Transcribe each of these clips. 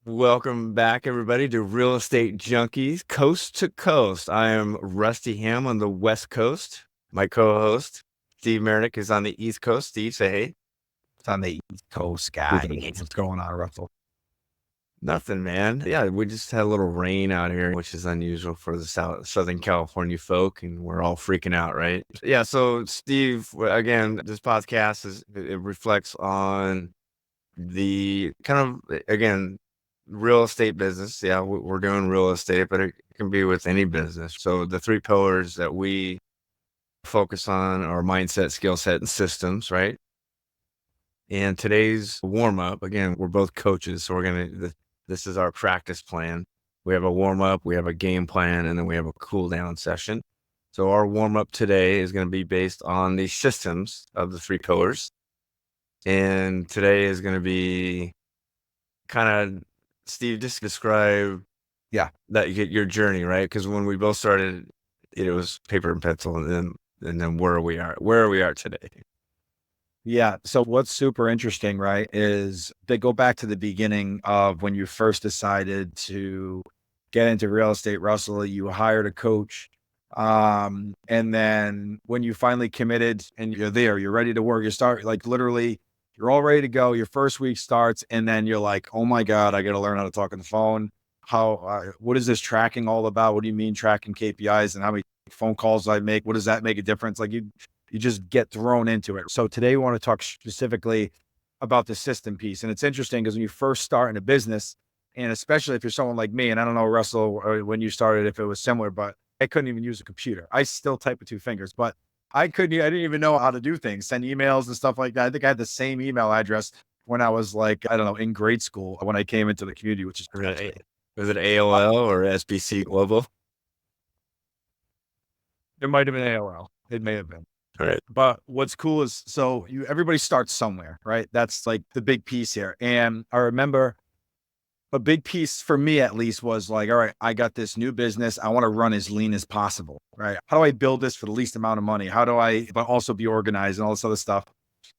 Welcome back, everybody, to Real Estate Junkies Coast to Coast. I am Rusty Ham on the West Coast. My co-host, Steve Mernick, is on the East Coast. Steve, say hey. It's on the East Coast, guy. What's going on, Russell? Nothing, man. Yeah, we just had a little rain out here, which is unusual for the Southern California folk, and we're all freaking out, right? Yeah, so Steve, again, this podcast it reflects on the kind of, again, real estate business. Yeah, we're doing real estate, but it can be with any business. So the three pillars that we focus on are mindset, skill set, and systems, right? And today's warm up, again, we're both coaches, so this is our practice plan. We have a warm up, we have a game plan, and then we have a cool down session. So our warm up today is going to be based on the systems of the three pillars. And today is going to be kind of, Steve, just describe that you get your journey, right? Because when we both started, it was paper and pencil, and then where we are today. Yeah. So what's super interesting, right, is they go back to the beginning of when you first decided to get into real estate, Russell. You hired a coach. And then when you finally committed and you're there, you're ready to work, you start like literally, you're all ready to go. Your first week starts, and then you're like, oh my God, I got to learn how to talk on the phone. What is this tracking all about? What do you mean tracking KPIs and how many phone calls I make? What does that make a difference? Like you just get thrown into it. So today we want to talk specifically about the system piece. And it's interesting because when you first start in a business, and especially if you're someone like me, and I don't know, Russell, when you started, if it was similar, but I couldn't even use a computer. I still type with two fingers, but I didn't even know how to do things, send emails and stuff like that. I think I had the same email address when I was like, I don't know, in grade school when I came into the community, which is Was it AOL or SBC Global? It might have been AOL. It may have been. All right. But what's cool is everybody starts somewhere, right? That's like the big piece here. And I remember a big piece for me at least was like, all right, I got this new business. I want to run as lean as possible, right? How do I build this for the least amount of money? How do I, but also be organized and all this other stuff?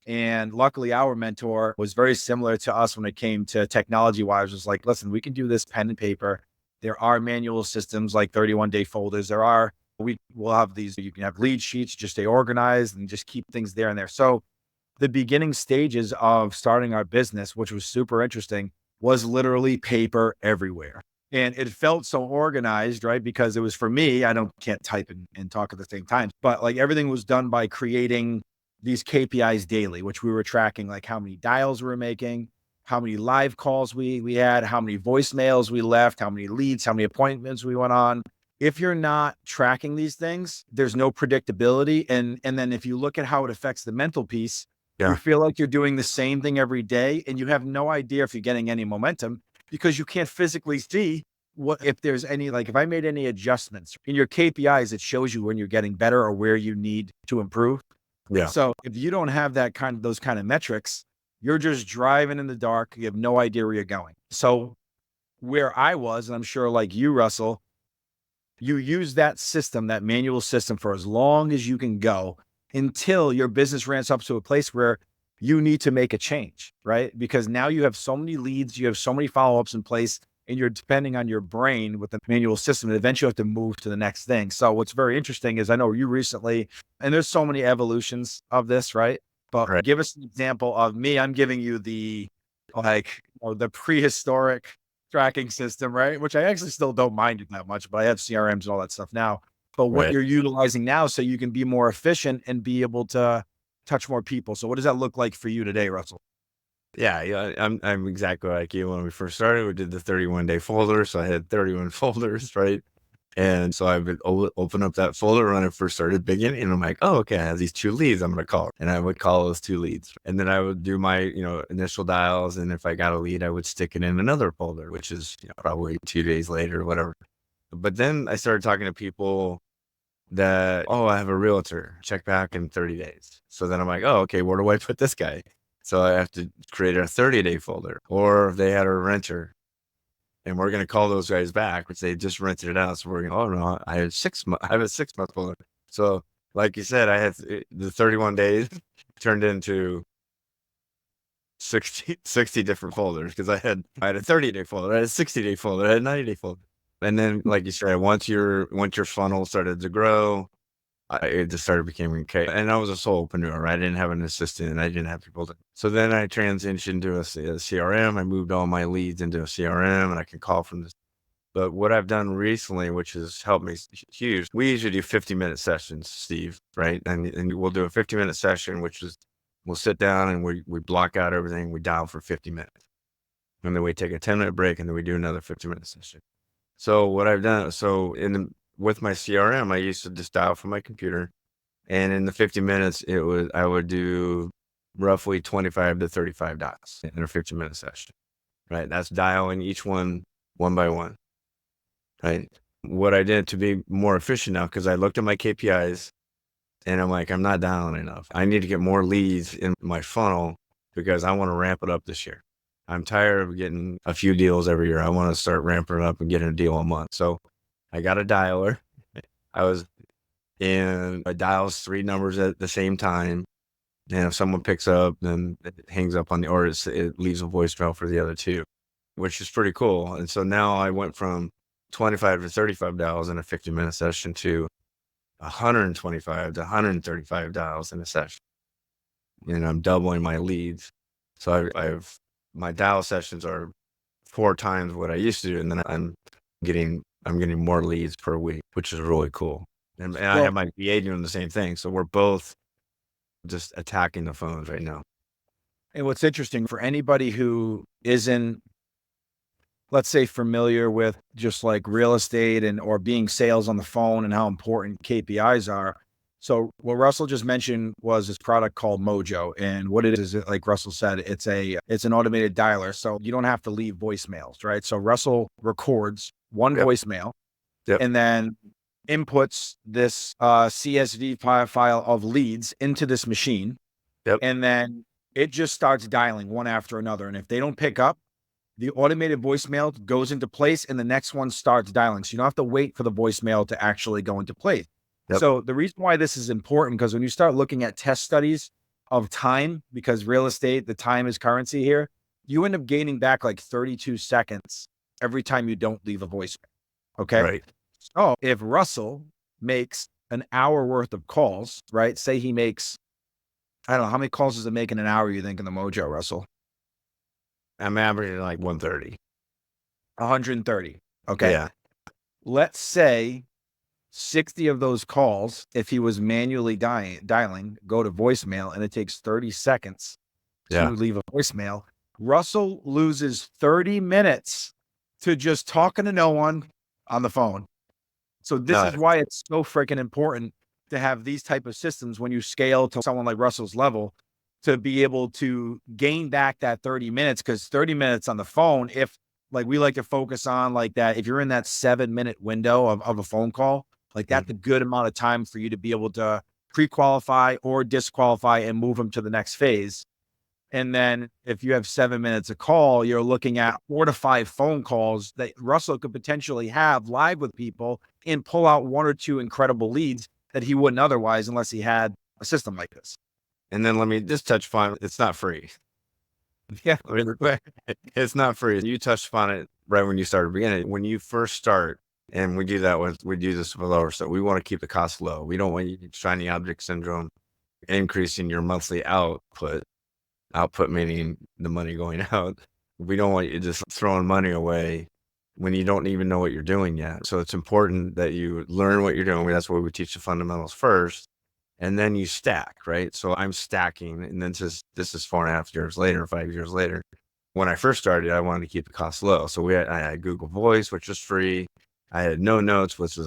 And luckily our mentor was very similar to us when it came to technology wise, was like, listen, we can do this pen and paper. There are manual systems like 31-day folders. We will have these, you can have lead sheets, just stay organized and just keep things there and there. So the beginning stages of starting our business, which was super interesting, was literally paper everywhere. And it felt so organized, right? Because it was for me, can't type and talk at the same time, but like everything was done by creating these KPIs daily, which we were tracking, like how many dials we were making, how many live calls we had, how many voicemails we left, how many leads, how many appointments we went on. If you're not tracking these things, there's no predictability. And then if you look at how it affects the mental piece, you feel like you're doing the same thing every day and you have no idea if you're getting any momentum because you can't physically see what, if there's any, like if I made any adjustments in your KPIs, it shows you when you're getting better or where you need to improve. Yeah. So if you don't have those kind of metrics, you're just driving in the dark. You have no idea where you're going. So where I was, and I'm sure like you, Russell, you use that system, that manual system, for as long as you can go until your business ramps up to a place where you need to make a change, right? Because now you have so many leads, you have so many follow-ups in place, and you're depending on your brain with the manual system, and eventually you have to move to the next thing. So what's very interesting is I know you recently, and there's so many evolutions of this, right? But give us an example of me. I'm giving you the prehistoric tracking system, right? Which I actually still don't mind it that much, but I have CRMs and all that stuff now. But what you're utilizing now so you can be more efficient and be able to touch more people. So what does that look like for you today, Russell? Yeah, I'm exactly like you. When we first started, we did the 31-day folder, so I had 31 folders, right? And so I would open up that folder when I first started beginning, and I'm like, oh, okay, I have these 2 leads I'm going to call. And I would call those 2 leads. And then I would do my, initial dials. And if I got a lead, I would stick it in another folder, which is probably 2 days later or whatever. But then I started talking to people that, oh, I have a realtor, check back in 30 days. So then I'm like, oh, okay, where do I put this guy? So I have to create a 30-day folder. Or if they had a renter, and we're going to call those guys back, which they just rented it out. So we're going, oh no, I have a 6-month folder. So like you said, I had the 31 days turned into 60 different folders because I had a 30-day folder, I had a 60-day folder, I had a 90-day folder. And then, like you said, once your funnel started to grow, it just started becoming okay. And I was a solopreneur, right? I didn't have an assistant. I didn't have people so then I transitioned to a CRM. I moved all my leads into a CRM and I can call from this. But what I've done recently, which has helped me huge, we usually do 50-minute sessions, Steve, right? And we'll do a 50-minute session, which is we'll sit down and we block out everything. We dial for 50 minutes. And then we take a 10-minute break and then we do another 50-minute session. So what I've done, with my CRM, I used to just dial from my computer. And in the 50 minutes, I would do roughly 25 to 35 dials in a 50-minute session, right? That's dialing each one by one, right? What I did to be more efficient now, because I looked at my KPIs and I'm like, I'm not dialing enough. I need to get more leads in my funnel because I want to ramp it up this year. I'm tired of getting a few deals every year. I want to start ramping it up and getting a deal a month. So I got a dialer. I dials 3 numbers at the same time. And if someone picks up, then it hangs up on or it leaves a voicemail for the other 2, which is pretty cool. And so now I went from 25 to 35 dials in a 50-minute session to 125 to 135 dials in a session. And I'm doubling my leads. So my dial sessions are 4 times what I used to do. And then I'm getting more leads per week, which is really cool. And I have my VA doing the same thing. So we're both just attacking the phones right now. And what's interesting for anybody who isn't, let's say, familiar with just like real estate or being sales on the phone and how important KPIs are. So what Russell just mentioned was this product called Mojo. And what it is, like Russell said, it's an automated dialer. So you don't have to leave voicemails, right? So Russell records one voicemail and then inputs this CSV file of leads into this machine. And then it just starts dialing one after another. And if they don't pick up, the automated voicemail goes into place and the next one starts dialing. So you don't have to wait for the voicemail to actually go into place. So the reason why this is important, because when you start looking at test studies of time, because real estate, the time is currency here, you end up gaining back like 32 seconds every time you don't leave a voicemail. Okay. Right. So if Russell makes an hour worth of calls, right? Say he makes, I don't know, how many calls does it make in an hour, you think, in the Mojo, Russell? I'm averaging like 130. 130. Okay. Yeah. Let's say 60 of those calls, if he was manually dialing, go to voicemail, and it takes 30 seconds to leave a voicemail. Russell loses 30 minutes to just talking to no one on the phone. So this is why it's so freaking important to have these type of systems when you scale to someone like Russell's level, to be able to gain back that 30 minutes. Because 30 minutes on the phone, if like we like to focus on like that, if you're in that 7-minute window of a phone call, like that's a good amount of time for you to be able to pre-qualify or disqualify and move them to the next phase. And then if you have 7 minutes a call, you're looking at 4 to 5 phone calls that Russell could potentially have live with people and pull out 1 or 2 incredible leads that he wouldn't otherwise unless he had a system like this. And then let me just touch upon, it's not free. Yeah. It's not free. You touched upon it right when you started beginning. When you first start, and we do this with our stuff, we want to keep the cost low. We don't want you shiny object syndrome, increasing your monthly output meaning the money going out. We don't want you just throwing money away when you don't even know what you're doing yet. So it's important that you learn what you're doing. That's why we teach the fundamentals first, and then you stack, right? So I'm stacking, and then this is 4.5 years later, 5 years later. When I first started, I wanted to keep the cost low. So I had Google Voice, which was free. I had No Notes, which was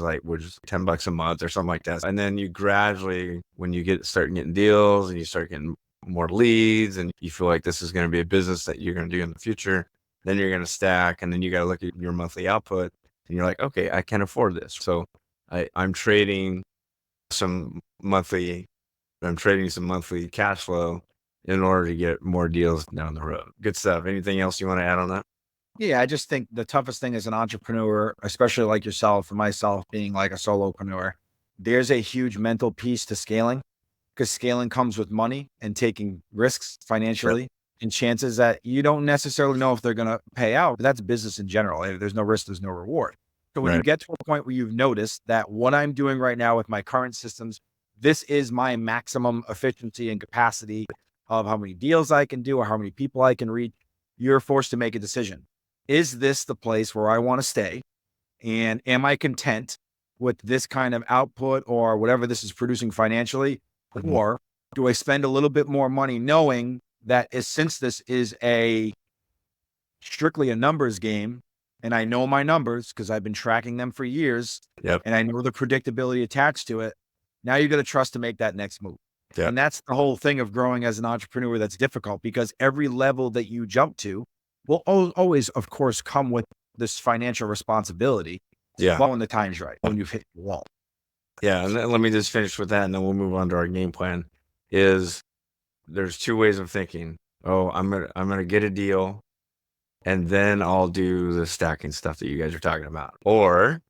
$10 a month or something like that. And then you gradually, when you start getting deals and you start getting more leads and you feel like this is going to be a business that you're going to do in the future, then you're going to stack, and then you got to look at your monthly output and you're like, okay, I can afford this. So I'm trading some monthly cash flow in order to get more deals down the road. Good stuff. Anything else you want to add on that? Yeah, I just think the toughest thing as an entrepreneur, especially like yourself and myself being like a solopreneur, there's a huge mental piece to scaling, because scaling comes with money and taking risks financially. and chances that you don't necessarily know if they're going to pay out. But that's business in general. If there's no risk, there's no reward. So when you get to a point where you've noticed that what I'm doing right now with my current systems, this is my maximum efficiency and capacity of how many deals I can do or how many people I can reach, you're forced to make a decision. Is this the place where I want to stay? And am I content with this kind of output or whatever this is producing financially? Or do I spend a little bit more money knowing that since this is strictly a numbers game, and I know my numbers because I've been tracking them for years, and I know the predictability attached to it, now you're going to trust to make that next move. And that's the whole thing of growing as an entrepreneur that's difficult, because every level that you jump to will always, of course, come with this financial responsibility. But when the time's right, when you've hit the wall. Yeah. And then let me just finish with that, and then we'll move on to our game plan. There's two ways of thinking. Oh, I'm going to get a deal, and then I'll do the stacking stuff that you guys are talking about. Or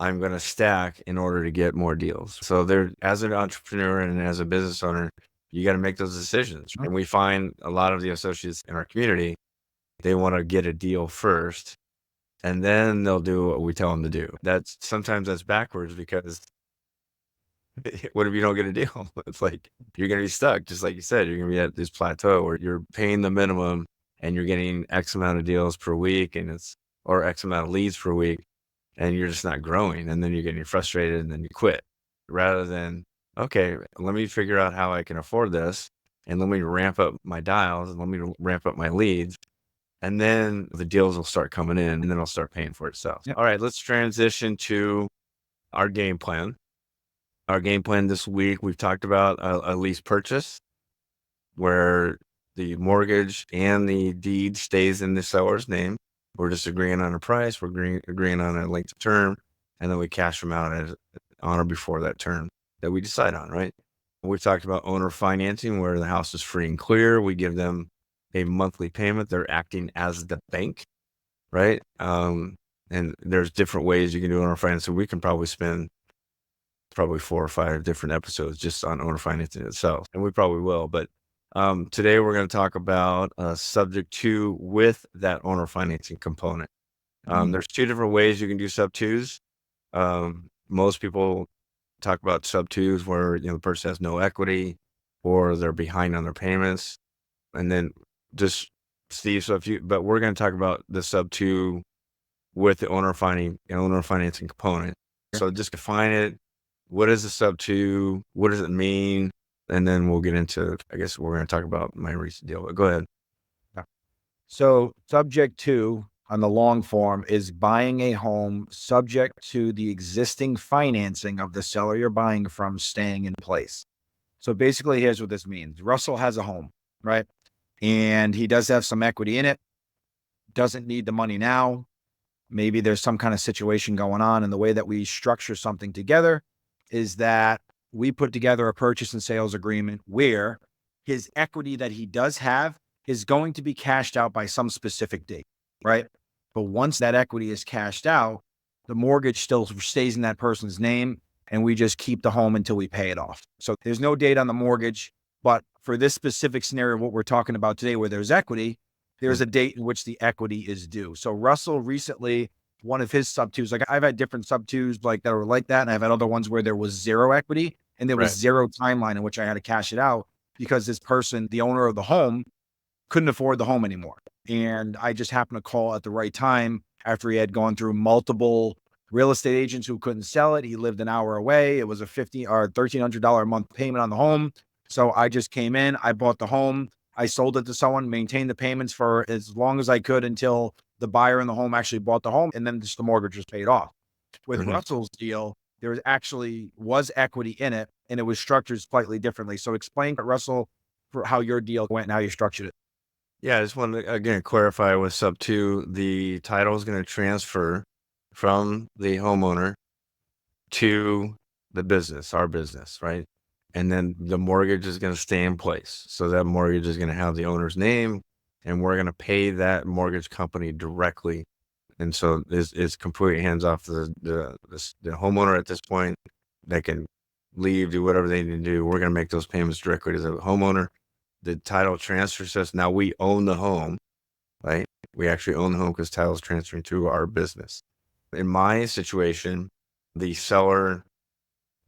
I'm going to stack in order to get more deals. So as an entrepreneur and as a business owner, you got to make those decisions. And we find a lot of the associates in our community, they want to get a deal first, and then they'll do what we tell them to do. Sometimes that's backwards, because what if you don't get a deal? It's like, you're going to be stuck. Just like you said, you're going to be at this plateau where you're paying the minimum and you're getting X amount of deals per week, or X amount of leads per week, and you're just not growing. And then you're getting frustrated, and then you quit, rather than, okay, let me figure out how I can afford this, and let me ramp up my dials, and let me ramp up my leads. And then the deals will start coming in, and then it'll start paying for itself. All right, let's transition to our game plan. Our game plan this week, we've talked about a lease purchase where the mortgage and the deed stays in the seller's name. We're just agreeing on a price. We're agreeing on a length of term, and then we cash them out on or before that term that we decide on, right? We've talked about owner financing, where the house is free and clear. We give them a monthly payment. They're acting as the bank, right? And there's different ways you can do owner financing. We can probably spend 4 or 5 different episodes just on owner financing itself, and we probably will. But today we're going to talk about subject to with that owner financing component. There's 2 different ways you can do sub twos. Most people talk about sub twos where the person has no equity or they're behind on their payments, and then just Steve. But we're going to talk about the sub two with the owner financing component. So just define it. What is a sub two? What does it mean? And then we'll get into, I guess we're going to talk about my recent deal, but go ahead. So subject to on the long form is buying a home subject to the existing financing of the seller you're buying from staying in place. So basically, here's what this means. Russell has a home, right? And he does have some equity in it, doesn't need the money now. Maybe there's some kind of situation going on. And the way that we structure something together is that we put together a purchase and sales agreement where his equity that he does have is going to be cashed out by some specific date, right? But once that equity is cashed out, the mortgage still stays in that person's name, and we just keep the home until we pay it off. So there's no date on the mortgage, but for this specific scenario, what we're talking about today, where there's equity, there's a date in which the equity is due. So Russell recently, one of his sub twos, like I've had different sub twos like that were like that, and I've had other ones where there was zero equity and there was zero timeline in which I had to cash it out because this person, the owner of the home, couldn't afford the home anymore. And I just happened to call at the right time after he had gone through multiple real estate agents who couldn't sell it. He lived an hour away. It was a $1,300 a month payment on the home. So I just came in, I bought the home, I sold it to someone, maintained the payments for as long as I could until the buyer in the home actually bought the home, and then just the mortgage was paid off. With Russell's deal, there was equity in it, and it was structured slightly differently. So explain, Russell, for how your deal went and how you structured it. Yeah, I just want to, again, clarify with sub two, the title is going to transfer from the homeowner to the business, our business, right? And then the mortgage is going to stay in place. So that mortgage is going to have the owner's name, and we're going to pay that mortgage company directly. And so it's completely hands off the homeowner at this point. They can leave, do whatever they need to do. We're going to make those payments directly to the homeowner. the title transfer says now we own the home, right? We actually own the home because title is transferring to our business. In my situation, the seller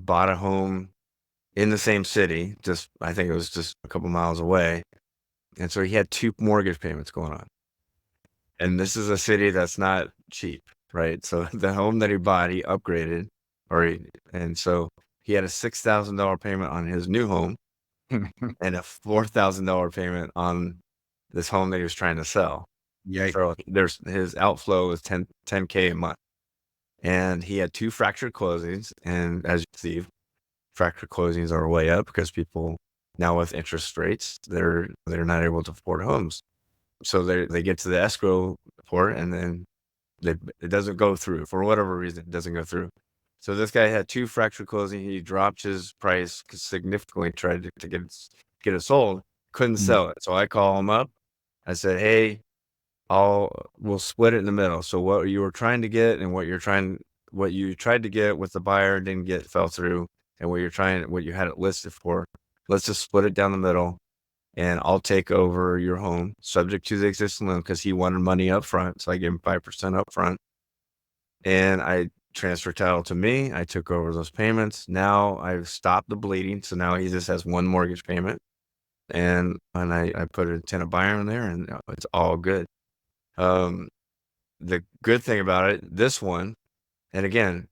bought a home in the same city, I think it was just a couple miles away. And so he had 2 mortgage payments going on. And this is a city that's not cheap, right? So the home that he bought, he upgraded, and so he had a $6,000 payment on his new home and a $4,000 payment on this home that he was trying to sell. Yeah. So his outflow was 10K a month. And he had 2 fractured closings. And as you see, fractured closings are way up because people now with interest rates, they're not able to afford homes. So they get to the escrow report and then it doesn't go through for whatever reason. It doesn't go through. So this guy had 2 fractured closings. He dropped his price significantly, tried to get it sold, couldn't sell it. So I call him up. I said, "Hey, we'll split it in the middle. So what you were trying to get and what you tried to get with the buyer fell through, and what you had it listed for, let's just split it down the middle, and I'll take over your home subject to the existing loan," because he wanted money up front. So I gave him 5% up front, and I transferred title to me. I took over those payments. Now I've stopped the bleeding. So now he just has 1 mortgage payment, and I put a tenant buyer in there, and it's all good. The good thing about it, this one, and again,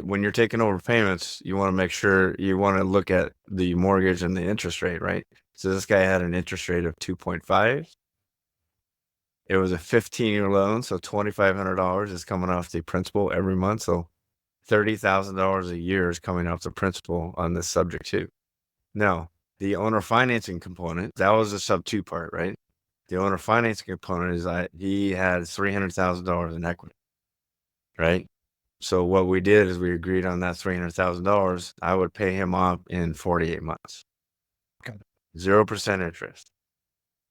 when you're taking over payments, you want to make sure you want to look at the mortgage and the interest rate, right? So this guy had an interest rate of 2.5. It was a 15-year loan, so $2,500 is coming off the principal every month. So $30,000 a year is coming off the principal on this subject too. Now, the owner financing component, that was the sub 2 part, right? The owner financing component is he had $300,000 in equity, right? So what we did is we agreed on that $300,000. I would pay him off in 48 months. Okay. 0% interest.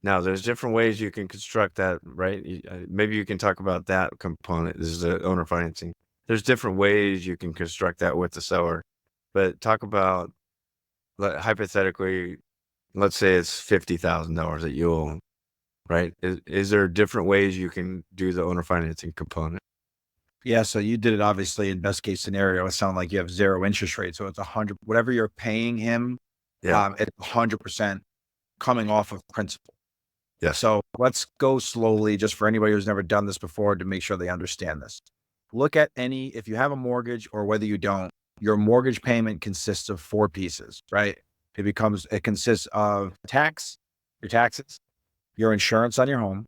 Now, there's different ways you can construct that, right? Maybe you can talk about that component. This is the owner financing. There's different ways you can construct that with the seller, but talk about, hypothetically, let's say it's $50,000 that you own, right? Is there different ways you can do the owner financing component? Yeah. So you did it obviously in best case scenario. It sounded like you have 0 interest rate. So it's 100, whatever you're paying him, Yeah. it's 100% coming off of principal. Yeah. So let's go slowly just for anybody who's never done this before to make sure they understand this. Look at if you have a mortgage or whether you don't, your mortgage payment consists of 4 pieces, right? It consists of your taxes, your insurance on your home,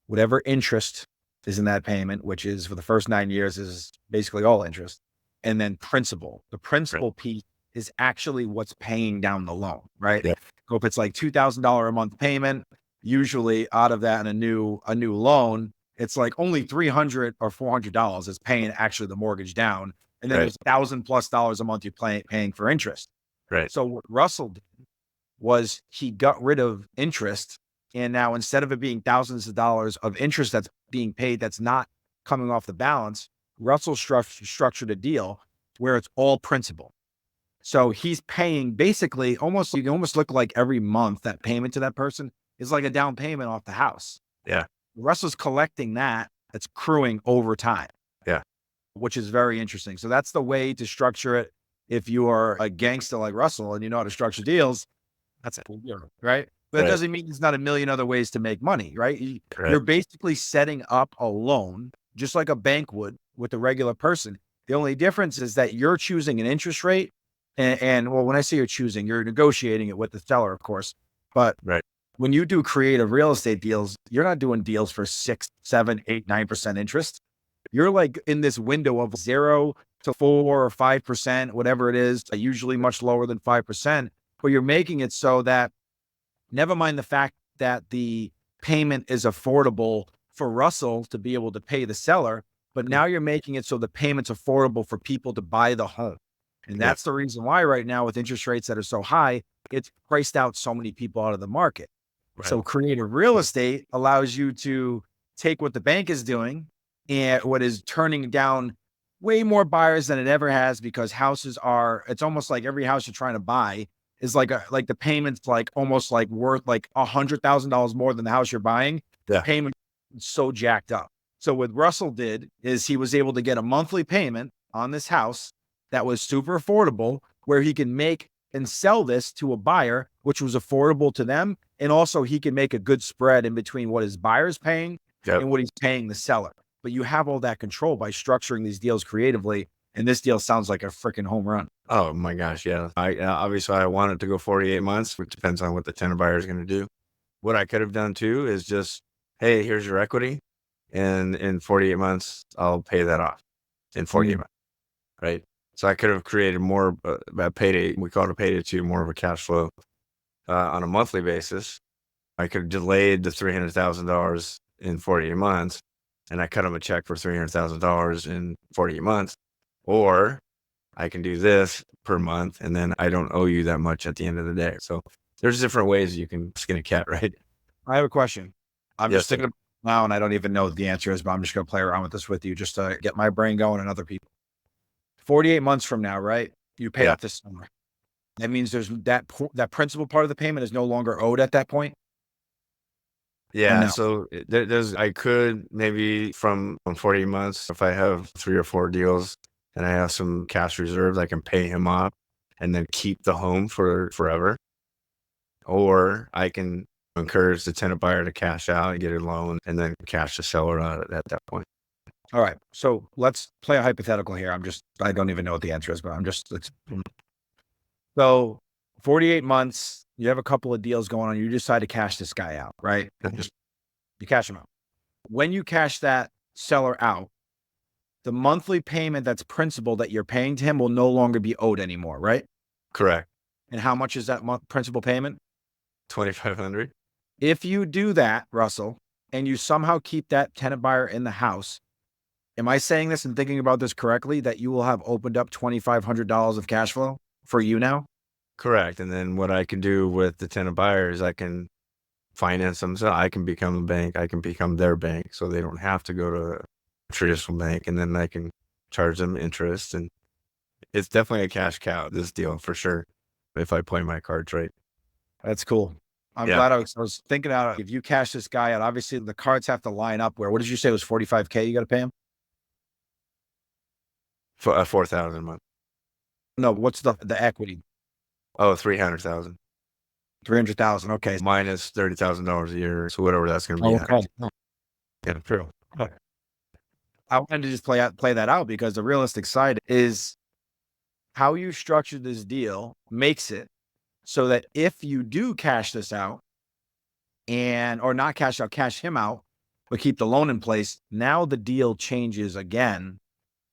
whatever interest is in that payment, which is for the first 9 years is basically all interest, and then principal. The principal piece is actually what's paying down the loan, right? Yeah. So if it's like $2,000 a month payment, usually out of that in a new loan, it's like only $300 or $400 is paying actually the mortgage down. And then there's $1,000+ a month you're paying for interest. Right. So what Russell did was he got rid of interest. And now instead of it being thousands of dollars of interest that's being paid, that's not coming off the balance, Russell structured a deal where it's all principal. So he's paying basically you can almost look like every month that payment to that person is like a down payment off the house. Yeah. Russell's collecting that's accruing over time. Yeah. Which is very interesting. So that's the way to structure it. If you are a gangster like Russell and you know how to structure deals, that's it, right? But that doesn't mean there's not a million other ways to make money, right? You're basically setting up a loan just like a bank would with a regular person. The only difference is that you're choosing an interest rate. And well, when I say you're choosing, you're negotiating it with the seller, of course. But when you do creative real estate deals, you're not doing deals for 6, 7, 8, 9% interest. You're like in this window of 0 to 4 or 5%, whatever it is, usually much lower than 5%. But you're making it so that never mind the fact that the payment is affordable for Russell to be able to pay the seller, but now you're making it so the payment's affordable for people to buy the home. And that's the reason why right now with interest rates that are so high, it's priced out so many people out of the market. Right. So creative real estate allows you to take what the bank is doing and what is turning down way more buyers than it ever has, because it's almost like every house you're trying to buy is like the payment's like almost like worth like $100,000 more than the house you're buying. The Yeah. payment is so jacked up. So what Russell did is he was able to get a monthly payment on this house that was super affordable, where he can make and sell this to a buyer, which was affordable to them. And also he can make a good spread in between what his buyer's paying Yep. and what he's paying the seller. But you have all that control by structuring these deals creatively. And this deal sounds like a freaking home run. Oh my gosh. Yeah. Obviously I want it to go 48 months, which depends on what the tenant buyer is going to do. What I could have done too is just, hey, here's your equity. And in 48 months, I'll pay that off in 48 months. Right. So I could have created more payday. We call it a payday two, more of a cash flow on a monthly basis. I could have delayed the $300,000 in 48 months, and I cut them a check for $300,000 in 48 months. Or I can do this per month, and then I don't owe you that much at the end of the day. So there's different ways you can skin a cat, right? I have a question. I'm Yes, just thinking about it now, and I don't even know what the answer is, but I'm just going to play around with this with you just to get my brain going and other people. 48 months from now, right? You pay Yeah. off this summer. That means there's that principal part of the payment is no longer owed at that point. Yeah. no? So I could maybe from 48 months, if I have 3 or 4 deals and I have some cash reserves, I can pay him off and then keep the home for forever. Or I can encourage the tenant buyer to cash out and get a loan and then cash the seller out at that point. All right. So let's play a hypothetical here. I don't even know what the answer is, but so 48 months, you have a couple of deals going on. You decide to cash this guy out, right? You cash him out. When you cash that seller out, the monthly payment that's principal that you're paying to him will no longer be owed anymore, right? Correct. And how much is that principal payment? $2,500. If you do that, Russell, and you somehow keep that tenant buyer in the house, am I saying this and thinking about this correctly, that you will have opened up $2,500 of cash flow for you now? Correct. And then what I can do with the tenant buyers, I can finance them. So I can become a bank. I can become their bank. So they don't have to go to a traditional bank. And then I can charge them interest. And it's definitely a cash cow, this deal for sure, if I play my cards right. That's cool. I'm Yeah. glad I was thinking out, if you cash this guy out, obviously the cards have to line up where, what did you say it was 45K you got to pay him? For $4,000 a month. No, what's the equity? Oh, 300,000 300,000. Okay. minus $30,000 a year. So whatever that's going to be. Okay. Yeah, true. I wanted to just play that out because the realistic side is how you structure this deal makes it so that if you do cash this out or not cash out, cash him out, but keep the loan in place, now the deal changes again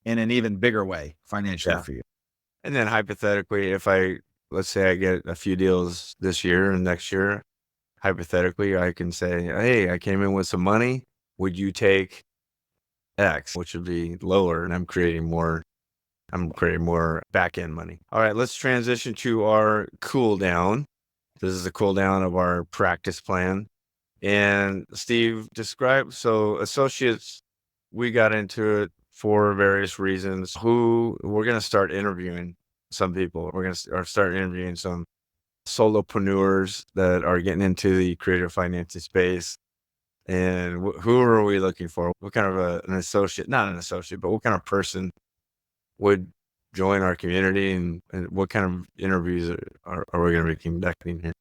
in an even bigger way financially for you. And then hypothetically, let's say I get a few deals this year and next year, hypothetically, I can say, hey, I came in with some money. Would you take X, which would be lower, and I'm creating more back end money. All right, let's transition to our cool down. This is a cool down of our practice plan. And Steve, so associates, we got into it for various reasons. We're going to start interviewing some people. We're going to start interviewing some solopreneurs that are getting into the creative financing space. And who are we looking for? What kind of an associate, not an associate, but what kind of person would join our community, and what kind of interviews are we going to be conducting here?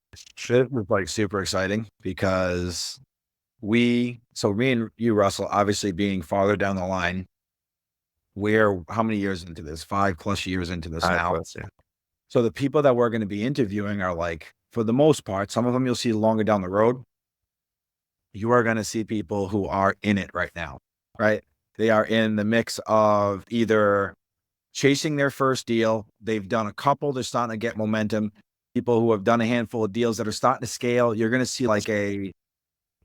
It was like super exciting because me and you, Russell, obviously being farther down the line, we're how many years into this? 5+ years into this now. Yeah. So the people that we're going to be interviewing are like, for the most part, some of them you'll see longer down the road. You are going to see people who are in it right now, right? They are in the mix of either chasing their first deal. They've done a couple. They're starting to get momentum. People who have done a handful of deals that are starting to scale. You're going to see like a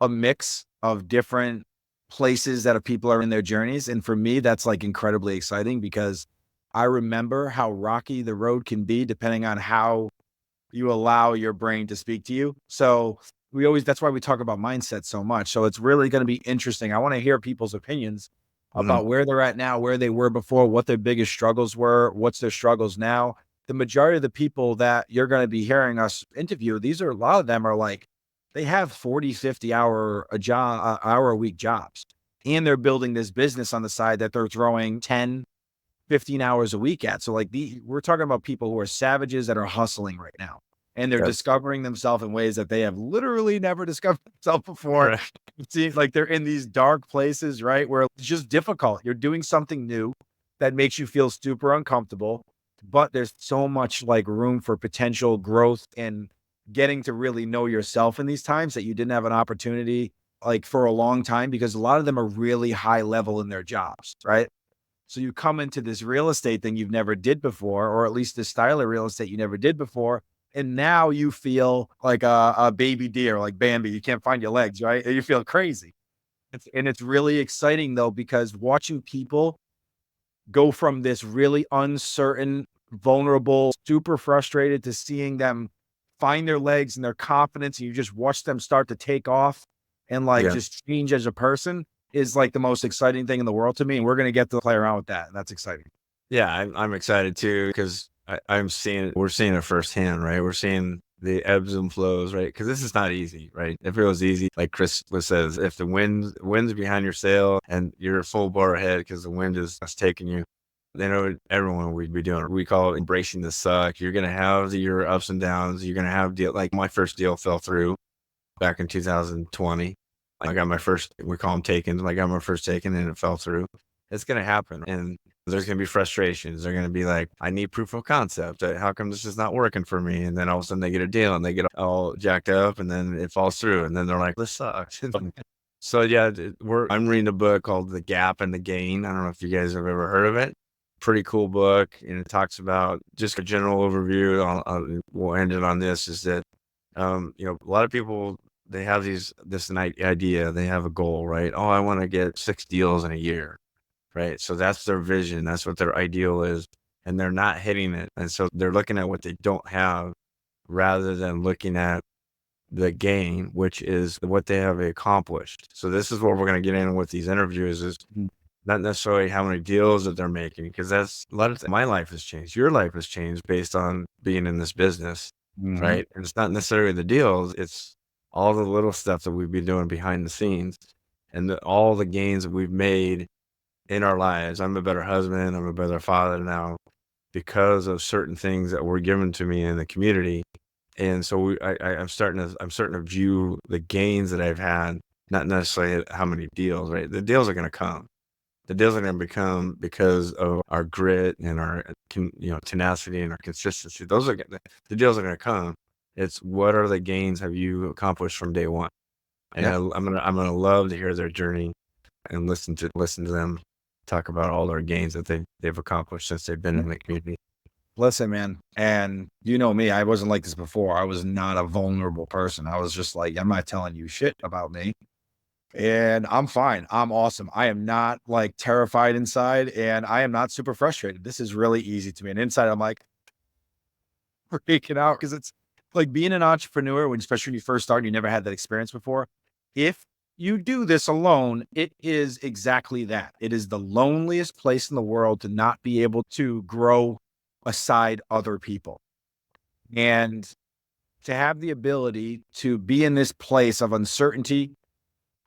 mix of different places that people are in their journeys. And for me, that's like incredibly exciting because I remember how rocky the road can be depending on how you allow your brain to speak to you. So that's why we talk about mindset so much. So it's really going to be interesting. I want to hear people's opinions about where they're at now, where they were before, what their biggest struggles were, what's their struggles now. the majority of the people that you're going to be hearing us interview, a lot of them are like, they have 40, 50 hour a week jobs. And they're building this business on the side that they're throwing 10, 15 hours a week at. So like we're talking about people who are savages that are hustling right now. And they're Yes. discovering themselves in ways that they have literally never discovered themselves before. Right. See, like they're in these dark places, right? Where it's just difficult. You're doing something new that makes you feel super uncomfortable, but there's so much like room for potential growth and getting to really know yourself in these times that you didn't have an opportunity like for a long time, because a lot of them are really high level in their jobs, right? So you come into this real estate thing you've never did before, or at least this style of real estate you never did before. And now you feel like a baby deer, like Bambi. You can't find your legs, right? And you feel crazy. And it's really exciting though, because watching people go from this really uncertain, vulnerable, super frustrated to seeing them find their legs and their confidence, and you just watch them start to take off and like Yeah. just change as a person is like the most exciting thing in the world to me. And we're going to get to play around with that. And that's exciting. Yeah, I'm excited too because we're seeing it firsthand, right? We're seeing the ebbs and flows, right? Because this is not easy, right? If it was easy, like Chris says, if the wind's behind your sail and you're full bore ahead because the wind is taking you, then everyone would be doing it. We call it embracing the suck. You're gonna have your ups and downs. You're gonna have like my first deal fell through back in 2020. I got my first, we call them takens. I got my first taken and it fell through. It's going to happen. And there's going to be frustrations. They're going to be like, I need proof of concept. How come this is not working for me? And then all of a sudden they get a deal and they get all jacked up and then it falls through. And then they're like, this sucks. So yeah, I'm reading a book called The Gap and the Gain. I don't know if you guys have ever heard of it. Pretty cool book. And it talks about just a general overview. We'll end it on this is that, a lot of people, they have this idea, they have a goal, right? Oh, I want to get 6 deals in a year, right? So that's their vision. That's what their ideal is. And they're not hitting it. And so they're looking at what they don't have rather than looking at the gain, which is what they have accomplished. So this is what we're going to get in with these interviews is not necessarily how many deals that they're making, because that's a lot of my life has changed. Your life has changed based on being in this business, right? And it's not necessarily the deals. It's all the little stuff that we've been doing behind the scenes and all the gains that we've made in our lives. I'm a better husband. I'm a better father now because of certain things that were given to me in the community. And so I'm starting to view the gains that I've had, not necessarily how many deals, right? The deals are going to come. The deals are going to become because of our grit and our, tenacity and our consistency. The deals are going to come. It's what are the gains have you accomplished from day one? And Yeah. I'm gonna love to hear their journey and listen to them talk about all their gains that they've accomplished since they've been in the community. Listen, man. And you know me, I wasn't like this before. I was not a vulnerable person. I was just like, I'm not telling you shit about me. And I'm fine. I'm awesome. I am not like terrified inside and I am not super frustrated. This is really easy to me. And inside, I'm like freaking out because it's like being an entrepreneur, especially when you first start and you never had that experience before. If you do this alone, it is exactly that. It is the loneliest place in the world to not be able to grow aside other people. And to have the ability to be in this place of uncertainty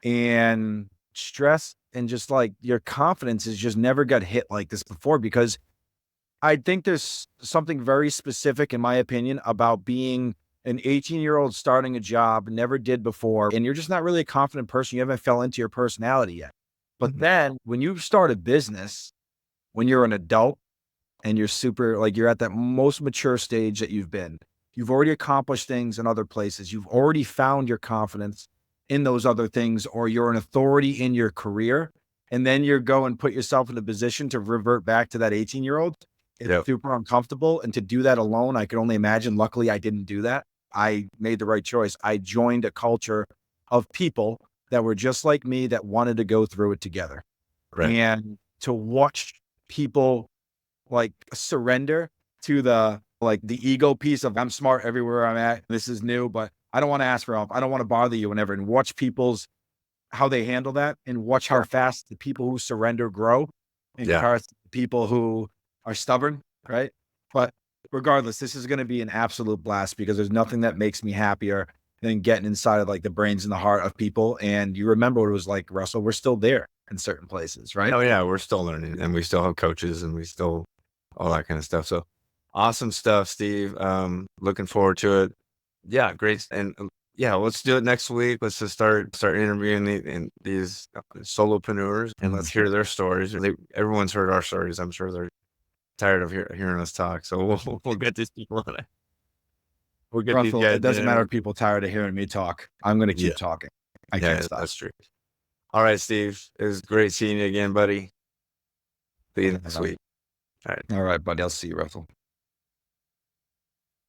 and stress and just like your confidence has just never got hit like this before, because I think there's something very specific, in my opinion, about being an 18-year-old starting a job, never did before, and you're just not really a confident person. You haven't fell into your personality yet. But then when you start a business, when you're an adult and you're super, like you're at that most mature stage that you've already accomplished things in other places. You've already found your confidence in those other things, or you're an authority in your career. And then you're going put yourself in a position to revert back to that 18-year-old. It's Yep. super uncomfortable. And to do that alone, I could only imagine. Luckily, I didn't do that. I made the right choice. I joined a culture of people that were just like me that wanted to go through it together. Right. And to watch people like surrender to the ego piece of I'm smart everywhere I'm at. This is new, but I don't want to ask for help. I don't want to bother you whenever, and watch how they handle that and watch how fast the people who surrender grow in Yeah. cars, people who are stubborn, right? But regardless, this is going to be an absolute blast because there's nothing that makes me happier than getting inside of like the brains and the heart of people. And you remember what it was like, Russell. We're still there in certain places, right? Oh yeah, we're still learning, and we still have coaches, and we still all that kind of stuff. So awesome stuff, Steve. Looking forward to it. Yeah, great. And yeah, let's do it next week. Let's just start interviewing these solopreneurs, and let's hear their stories. Everyone's heard our stories. I'm sure they're tired of hearing us talk. So we'll get these people on it. We'll get these Russell, guys it doesn't in. matter if people tired of hearing me talk. I'm going to keep Yeah. talking. I Yeah, can't stop. that's true. All right, Steve. It was great seeing you again, buddy. See you next week. All right. All right, buddy. I'll see you, Russell.